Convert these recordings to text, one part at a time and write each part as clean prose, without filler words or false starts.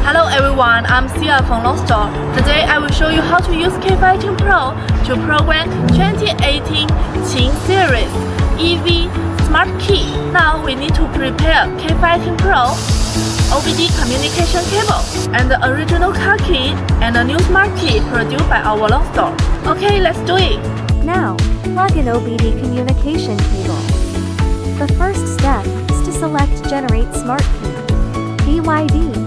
Hello everyone, I'm Sia from Lonsdor. Today I will show you how to use K518 PRO to program 2018 Qin Series EV Smart Key. Now we need to prepare K518 PRO, OBD communication cable, and the original car key and a new smart key produced by our Lonsdor. Okay, let's do it. Now, plug in OBD communication cable. The first step is to select Generate Smart Key. BYD.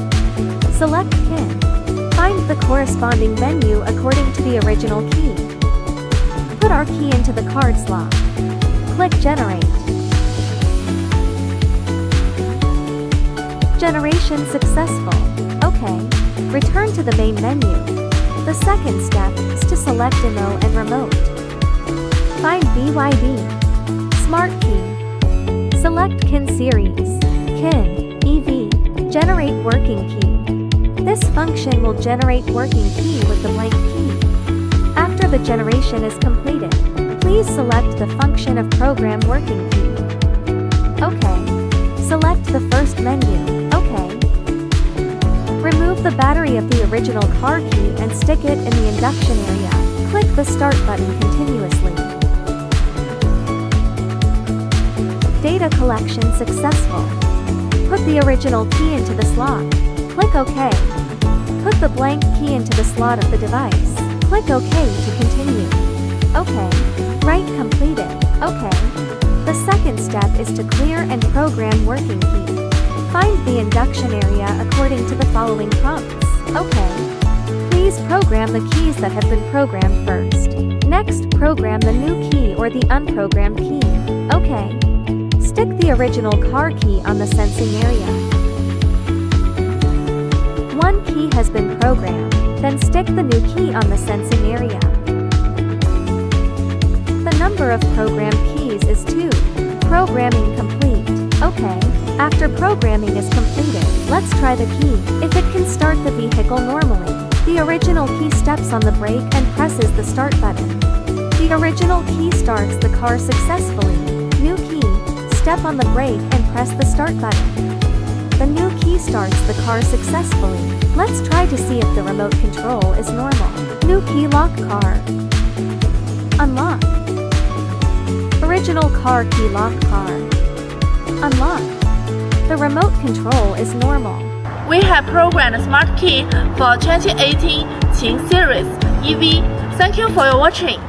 Select Qin. Find the corresponding menu according to the original key. Put our key into the card slot. Click Generate. Generation successful. OK. Return to the main menu. The second step is to select IMO and remote. Find BYD. Smart Key. Select Qin Series. Qin EV. Generate working key. This function will generate working key with the blank key. After the generation is completed, please select the function of program working key. OK. Select the first menu. OK. Remove the battery of the original car key and stick it in the induction area. Click the start button continuously. Data collection successful. Put the original key into the slot. Click OK. Put the blank key into the slot of the device. Click OK to continue. OK. Write completed. OK. The second step is to clear and program working key. Find the induction area according to the following prompts. OK. Please program the keys that have been programmed first. Next, program the new key or the unprogrammed key. OK. Stick the original car key on the sensing area. One key has been programmed, then stick the new key on the sensing area. The number of programmed keys is 2. Programming complete. OK. After programming is completed, let's try the key. If it can start the vehicle normally, the original key steps on the brake and presses the start button. The original key starts the car successfully. New key. Step on the brake and press the start button. The new key starts the car successfully. Let's try to see if the remote control is normal. New key lock car. Unlock. Original car key lock car. Unlock. The remote control is normal. We have programmed a smart key for 2018 Qin Series EV. Thank you for your watching.